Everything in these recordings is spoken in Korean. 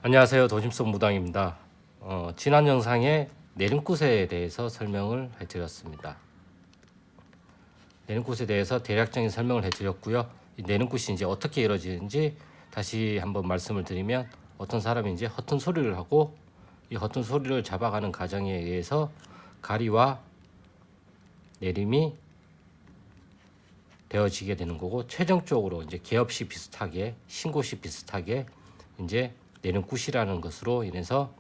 안녕하세요. 도심속 무당입니다. 지난 영상에 내림굿에 대해서 설명을 해드렸습니다. 내림굿에 대해서 대략적인 설명을 해드렸고요. 이 내림굿이 이제 어떻게 이루어지는지 다시 한번 말씀을 드리면, 어떤 사람이 이제 허튼 소리를 하고 이 허튼 소리를 잡아가는 과정에 의해서 가리와 내림이 되어지게 되는 거고, 최종적으로 이제 개업시 비슷하게, 신고시 비슷하게 이제 내림굿이라는 것으로 인해서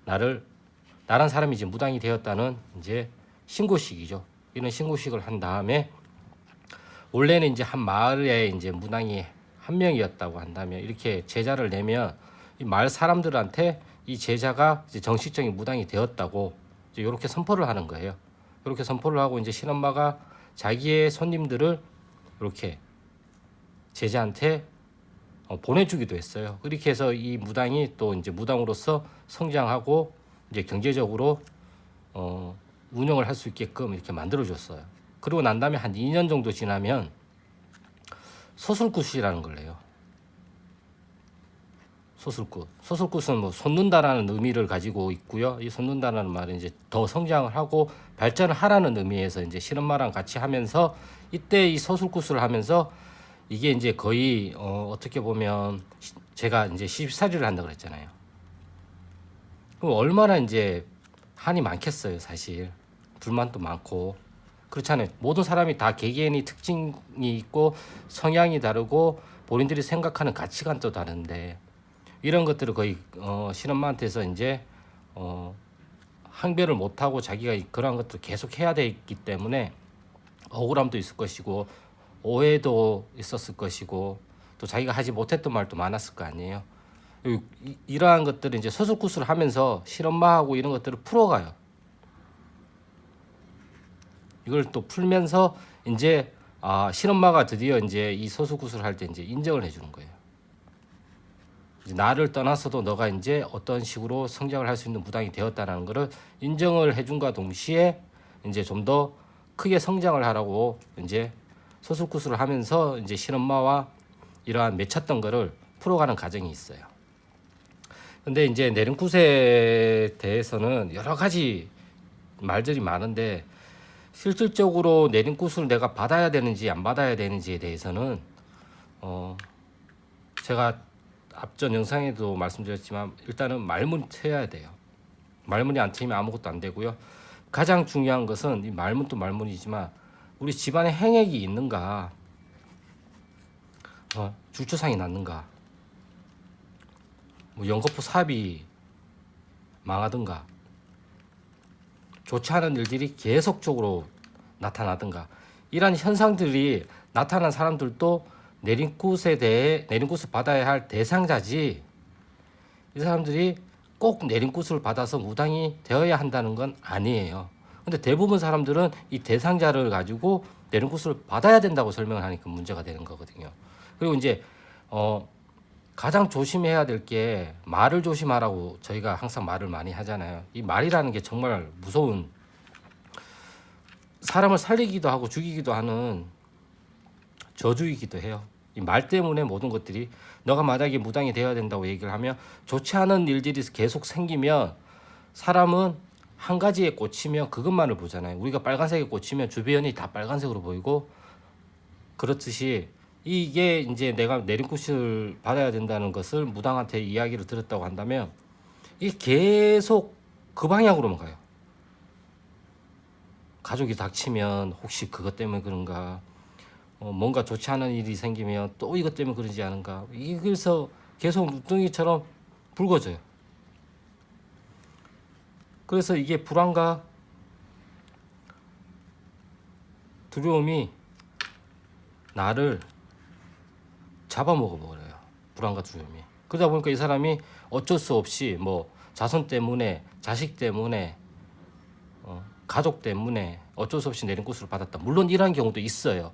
나란 사람이 이제 무당이 되었다는 이제 신고식이죠. 이런 신고식을 한 다음에, 원래는 이제 한 마을에 이제 무당이 한 명이었다고 한다면, 이렇게 제자를 내면 이 마을 사람들한테 이 제자가 이제 정식적인 무당이 되었다고 이제 이렇게 선포를 하는 거예요. 이렇게 선포를 하고 이제 신엄마가 자기의 손님들을 이렇게 제자한테 보내주기도 했어요. 그렇게 해서 이 무당이 또 이제 무당으로서 성장하고 이제 경제적으로 운영을 할 수 있게끔 이렇게 만들어줬어요. 그리고 난 다음에 한 2년 정도 지나면 소술굿이라는 걸 내요. 소술굿은 뭐 솟는다라는 의미를 가지고 있고요. 이 솟는다라는 말은 이제 더 성장을 하고 발전을 하라는 의미에서 이제 신엄마랑 같이 하면서, 이때 이 소술굿을 하면서 이게 이제 거의 어떻게 보면 제가 이제 시집살이를 한다고 그랬잖아요. 그럼 얼마나 이제 한이 많겠어요, 사실. 불만도 많고. 그렇잖아요. 모든 사람이 다 개개인이 특징이 있고 성향이 다르고 본인들이 생각하는 가치관도 다른데, 이런 것들을 거의 신엄마한테서 이제 항변을 못하고 자기가 그런 것들을 계속 해야 되기 때문에 억울함도 있을 것이고 오해도 있었을 것이고, 또 자기가 하지 못했던 말도 많았을 거 아니에요. 이러한 것들을 이제 소술굿을 하면서 신엄마하고 이런 것들을 풀어가요. 이걸 또 풀면서 이제 신엄마가 드디어 이제 이 소술굿을 할 때 이제 인정을 해주는 거예요. 이제 나를 떠나서도 너가 이제 어떤 식으로 성장을 할 수 있는 무당이 되었다는 것을 인정을 해준과 동시에 이제 좀 더 크게 성장을 하라고 이제 소술굿을 하면서 이제 신엄마와 이러한 맺혔던 거를 풀어가는 과정이 있어요. 근데 이제 내림굿에 대해서는 여러 가지 말들이 많은데, 실질적으로 내림굿을 내가 받아야 되는지 안 받아야 되는지에 대해서는 제가 앞전 영상에도 말씀드렸지만, 일단은 말문이 트여야 돼요. 말문이 안 트이면 아무것도 안 되고요. 가장 중요한 것은 이 말문도 말문이지만 우리 집안에 행액이 있는가, 줄초상이 났는가, 뭐 연거푸 사업이 망하든가, 좋지 않은 일들이 계속적으로 나타나든가, 이러한 현상들이 나타난 사람들도 내림굿을 받아야 할 대상자지, 이 사람들이 꼭 내림굿을 받아서 무당이 되어야 한다는 건 아니에요. 근데 대부분 사람들은 이 대상자를 가지고 내림굿을 받아야 된다고 설명을 하니까 문제가 되는 거거든요. 그리고 이제 가장 조심해야 될 게, 말을 조심하라고 저희가 항상 말을 많이 하잖아요. 이 말이라는 게 정말 무서운, 사람을 살리기도 하고 죽이기도 하는 저주이기도 해요. 이 말 때문에 모든 것들이, 너가 만약에 무당이 되어야 된다고 얘기를 하면 좋지 않은 일들이 계속 생기면, 사람은 한 가지에 꽂히면 그것만을 보잖아요. 우리가 빨간색에 꽂히면 주변이 다 빨간색으로 보이고, 그렇듯이 이게 이제 내가 내림굿을 받아야 된다는 것을 무당한테 이야기를 들었다고 한다면, 이게 계속 그 방향으로만 가요. 가족이 닥치면 혹시 그것 때문에 그런가, 뭔가 좋지 않은 일이 생기면 또 이것 때문에 그러지 않은가, 그래서 계속 눈덩이처럼 붉어져요. 그래서 이게 불안과 두려움이 나를 잡아먹어 버려요. 불안과 두려움이. 그러다 보니까 이 사람이 어쩔 수 없이 뭐 자손 때문에, 자식 때문에, 가족 때문에 어쩔 수 없이 내림굿을 받았다. 물론 이러한 경우도 있어요.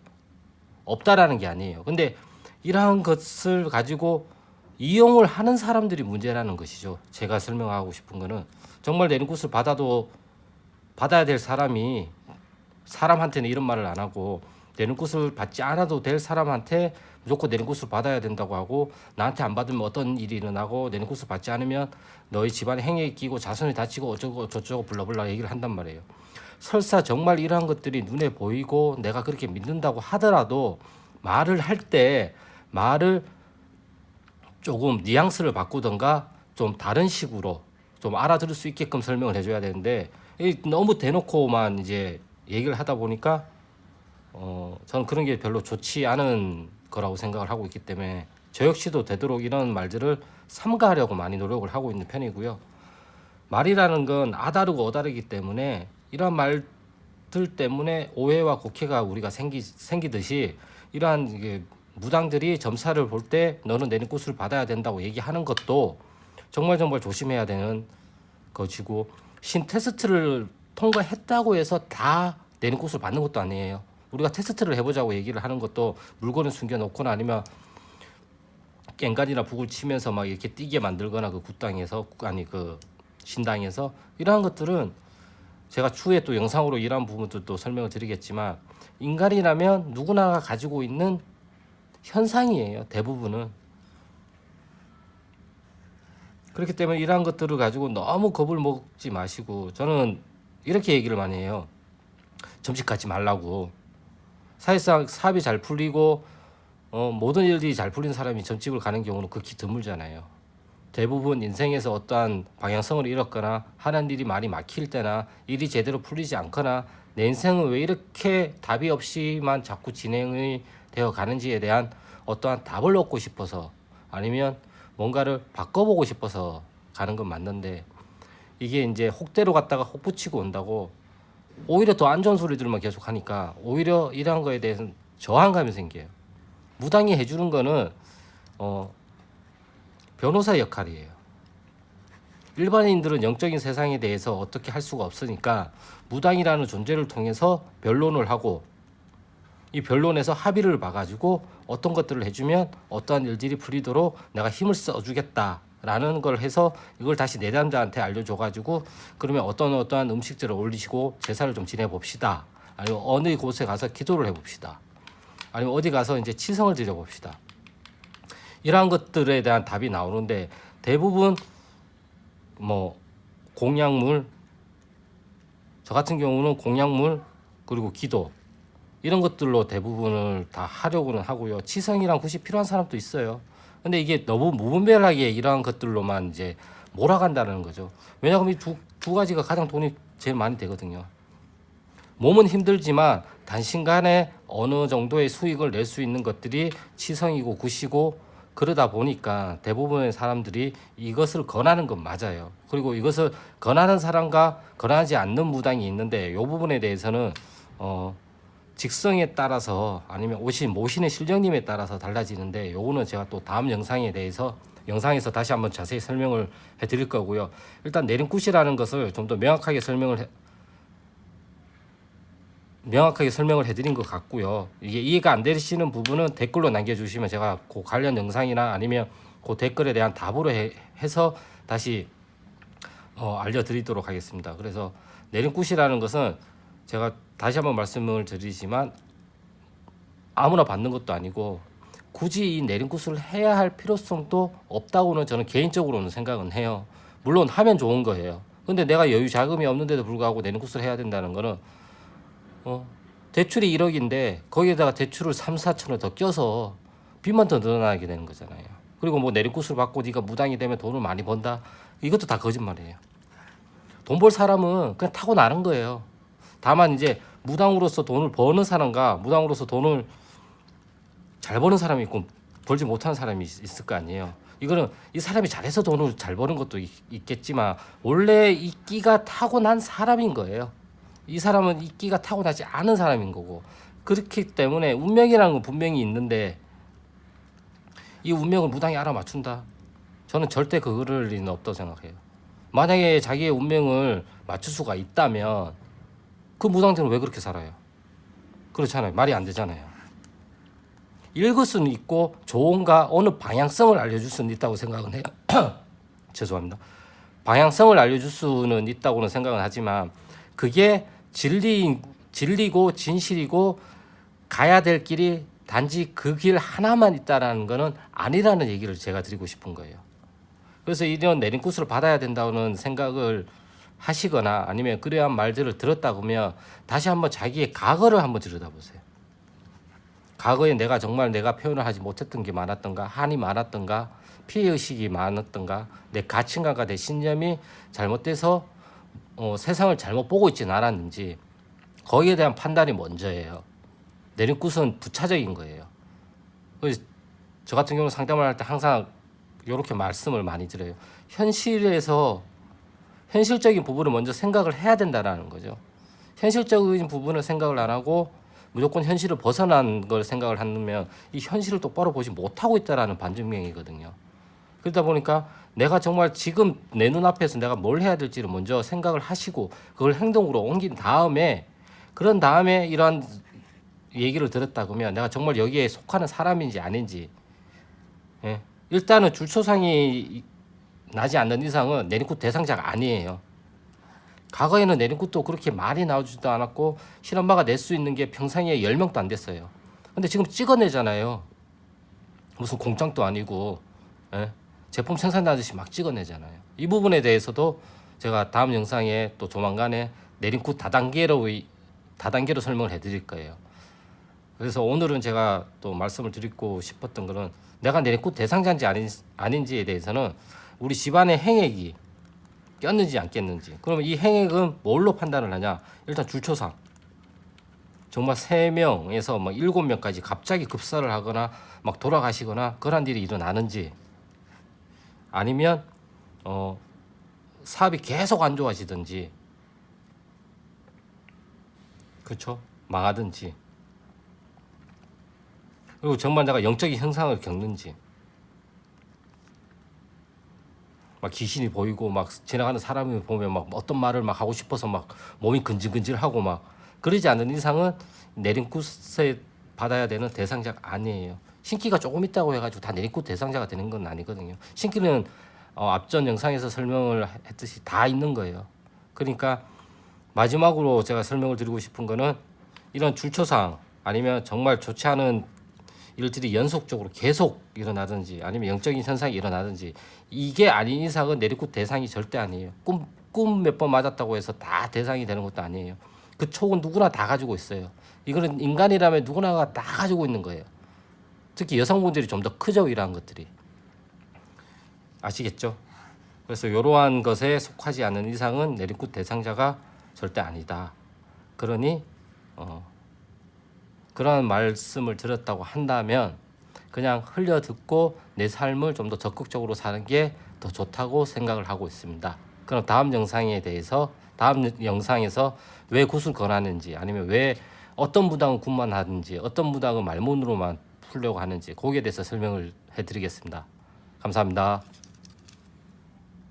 없다라는 게 아니에요. 근데 이러한 것을 가지고 이용을 하는 사람들이 문제라는 것이죠. 제가 설명하고 싶은 거는, 정말 내림굿을 받아야 될 사람한테는 이런 말을 안 하고, 내림굿을 받지 않아도 될 사람한테 무조건 내린굿을 받아야 된다고 하고 나한테 안 받으면 어떤 일이 일어나고 내린굿을 받지 않으면 너희 집안에 행위에 끼고 자손이 다치고 어쩌고 저쩌고 블라블라 얘기를 한단 말이에요. 설사 정말 이러한 것들이 눈에 보이고 내가 그렇게 믿는다고 하더라도 말을 할 때 말을 조금 뉘앙스를 바꾸던가 좀 다른 식으로 좀 알아들을 수 있게끔 설명을 해줘야 되는데 너무 대놓고만 이제 얘기를 하다 보니까 저는 그런 게 별로 좋지 않은 거라고 생각을 하고 있기 때문에 저 역시도 되도록 이런 말들을 삼가하려고 많이 노력을 하고 있는 편이고요. 말이라는 건 아다르고 어다르기 때문에 이러한 말들 때문에 오해와 곡해가 우리가 생기듯이 이러한 이게 무당들이 점사를 볼 때 너는 내린굿을 받아야 된다고 얘기하는 것도 정말 조심해야 되는 것이고 신 테스트를 통과했다고 해서 다 내린굿을 받는 것도 아니에요. 우리가 테스트를 해보자고 얘기를 하는 것도 물건을 숨겨놓거나 아니면 깽가리나 북을 치면서 막 이렇게 뛰게 만들거나 그 굿당에서 아니 그 신당에서 이러한 것들은 제가 추후에 또 영상으로 이러한 부분들도 설명을 드리겠지만 인간이라면 누구나가 가지고 있는 현상이에요. 대부분은. 그렇기 때문에 이러한 것들을 가지고 너무 겁을 먹지 마시고 저는 이렇게 얘기를 많이 해요. 점집하지 말라고. 사실상 사업이 잘 풀리고 모든 일들이 잘 풀린 사람이 점집을 가는 경우는 극히 드물잖아요. 대부분 인생에서 어떠한 방향성을 잃었거나 하는 일이 많이 막힐 때나 일이 제대로 풀리지 않거나 내 인생은 왜 이렇게 답이 없이만 자꾸 진행이 되어 가는지에 대한 어떠한 답을 얻고 싶어서 아니면 뭔가를 바꿔보고 싶어서 가는 건 맞는데 이게 이제 혹대로 갔다가 혹 붙이고 온다고 오히려 더 안 좋은 소리들만 계속 하니까 오히려 이러한 거에 대해서는 저항감이 생겨요. 무당이 해주는 거는 변호사 역할이에요. 일반인들은 영적인 세상에 대해서 어떻게 할 수가 없으니까 무당이라는 존재를 통해서 변론을 하고 이 변론에서 합의를 봐가지고 어떤 것들을 해주면 어떠한 일들이 풀리도록 내가 힘을 써주겠다라는 걸 해서 이걸 다시 내담자한테 알려줘가지고 그러면 어떠한 음식들을 올리시고 제사를 좀 지내봅시다. 아니면 어느 곳에 가서 기도를 해봅시다. 아니면 어디 가서 이제 치성을 드려봅시다. 이러한 것들에 대한 답이 나오는데 대부분 뭐 공약물, 저 같은 경우는 공약물 그리고 기도 이런 것들로 대부분을 다 하려고는 하고요. 치성이랑 굳이 필요한 사람도 있어요. 근데 이게 너무 무분별하게 이러한 것들로만 이제 몰아간다는 거죠. 왜냐하면 이 두 가지가 가장 돈이 제일 많이 되거든요. 몸은 힘들지만 단시간에 어느 정도의 수익을 낼 수 있는 것들이 치성이고 굿이고 그러다 보니까 대부분의 사람들이 이것을 권하는 건 맞아요. 그리고 이것을 권하는 사람과 권하지 않는 무당이 있는데 이 부분에 대해서는 직성에 따라서 아니면 모신의 실령님에 따라서 달라지는데 요거는 제가 또 다음 영상에서 다시 한번 자세히 설명을 해드릴 거고요. 일단 내린굿이라는 것을 좀 더 명확하게 설명을 해드린 것 같고요. 이게 이해가 안 되시는 부분은 댓글로 남겨주시면 제가 그 관련 영상이나 아니면 그 댓글에 대한 답으로 해서 다시 알려드리도록 하겠습니다. 그래서 내린굿이라는 것은 제가 다시 한번 말씀을 드리지만 아무나 받는 것도 아니고 굳이 이 내린굿을 해야 할 필요성도 없다고는 저는 개인적으로는 생각은 해요. 물론 하면 좋은 거예요. 근데 내가 여유 자금이 없는데도 불구하고 내린굿을 해야 된다는 거는 대출이 1억인데 거기에다가 대출을 3, 4천을 더 껴서 빚만 더 늘어나게 되는 거잖아요. 그리고 뭐 내린굿을 받고 네가 무당이 되면 돈을 많이 번다. 이것도 다 거짓말이에요. 돈 벌 사람은 그냥 타고나는 거예요. 다만 이제 무당으로서 돈을 버는 사람과 무당으로서 돈을 잘 버는 사람이 있고 벌지 못하는 사람이 있을 거 아니에요. 이거는 이 사람이 잘해서 돈을 잘 버는 것도 있겠지만 원래 이 끼가 타고난 사람인 거예요. 이 사람은 이 끼가 타고나지 않은 사람인 거고 그렇기 때문에 운명이라는 건 분명히 있는데 이 운명을 무당이 알아맞춘다? 저는 절대 그럴 리는 없다고 생각해요. 만약에 자기의 운명을 맞출 수가 있다면 그 무당들은 왜 그렇게 살아요? 그렇잖아요. 말이 안 되잖아요. 읽을 수는 있고 좋은가 어느 방향성을 알려줄 수는 있다고 생각은 해요. 죄송합니다. 방향성을 알려줄 수는 있다고는 생각은 하지만 그게 진리고 진실이고 가야 될 길이 단지 그 길 하나만 있다라는 거는 아니라는 얘기를 제가 드리고 싶은 거예요. 그래서 이런 내린굿을 받아야 된다는 생각을 하시거나 아니면 그러한 말들을 들었다 보면 다시 한번 자기의 과거를 한번 들여다보세요. 과거에 내가 정말 내가 표현을 하지 못했던 게 많았던가, 한이 많았던가, 피해의식이 많았던가, 내 가치관과 내 신념이 잘못돼서 세상을 잘못 보고 있지는 않았는지, 거기에 대한 판단이 먼저예요. 내린굿은 부차적인 거예요. 그래서 저 같은 경우는 상담을 할 때 항상 이렇게 말씀을 많이 드려요. 현실적인 부분을 먼저 생각을 해야 된다는 거죠. 현실적인 부분을 생각을 안 하고 무조건 현실을 벗어난 걸 생각을 하면 이 현실을 똑바로 보지 못하고 있다라는 반증명이거든요. 그러다 보니까 내가 정말 지금 내 눈앞에서 내가 뭘 해야 될지를 먼저 생각을 하시고 그걸 행동으로 옮긴 다음에, 그런 다음에 이러한 얘기를 들었다 그러면 내가 정말 여기에 속하는 사람인지 아닌지, 예. 일단은 줄초상이 나지 않는 이상은 내린굿 대상자가 아니에요. 과거에는 내린굿도 그렇게 많이 나오지도 않았고 실험바가 낼 수 있는 게 평상시에 10명도 안 됐어요. 근데 지금 찍어내잖아요. 무슨 공장도 아니고, 예? 제품 생산하듯이 막 찍어내잖아요. 이 부분에 대해서도 제가 다음 영상에 또 조만간에 내린굿 다단계로 설명을 해드릴 거예요. 그래서 오늘은 제가 또 말씀을 드리고 싶었던 거는, 내가 내린굿 대상자인지 아닌지에 대해서는 우리 집안의 행액이 꼈는지 안 꼈는지, 그러면 이 행액은 뭘로 판단을 하냐? 일단 줄초상 정말 3명에서 뭐 7명까지 갑자기 급사를 하거나 막 돌아가시거나 그런 일이 일어나는지, 아니면 사업이 계속 안 좋아지든지, 그렇죠? 망하든지, 그리고 정말 내가 영적인 현상을 겪는지, 막 귀신이 보이고 막 지나가는 사람을 보면 막 어떤 말을 막 하고 싶어서 막 몸이 근질근질하고 막 그러지 않는 이상은 내린굿에 받아야 되는 대상자가 아니에요. 신기가 조금 있다고 해가지고 다 내린굿 대상자가 되는 건 아니거든요. 신기는 앞전 영상에서 설명을 했듯이 다 있는 거예요. 그러니까 마지막으로 제가 설명을 드리고 싶은 거는, 이런 줄초상 아니면 정말 좋지 않은 일들이 연속적으로 계속 일어나든지 아니면 영적인 현상이 일어나든지, 이게 아닌 이상은 내리굿 대상이 절대 아니에요. 꿈 몇 번 맞았다고 해서 다 대상이 되는 것도 아니에요. 그 촉은 누구나 다 가지고 있어요. 이거는 인간이라면 누구나가 다 가지고 있는 거예요. 특히 여성분들이 좀 더 크죠, 이러한 것들이. 아시겠죠? 그래서 이러한 것에 속하지 않는 이상은 내리굿 대상자가 절대 아니다. 그러니 그런 말씀을 드렸다고 한다면 그냥 흘려 듣고 내 삶을 좀 더 적극적으로 사는 게 더 좋다고 생각을 하고 있습니다. 그럼 다음 영상에서 왜 굿을 권하는지, 아니면 왜 어떤 무당은 굿만 하는지, 어떤 무당은 말문으로만 풀려고 하는지, 거기에 대해서 설명을 해드리겠습니다. 감사합니다.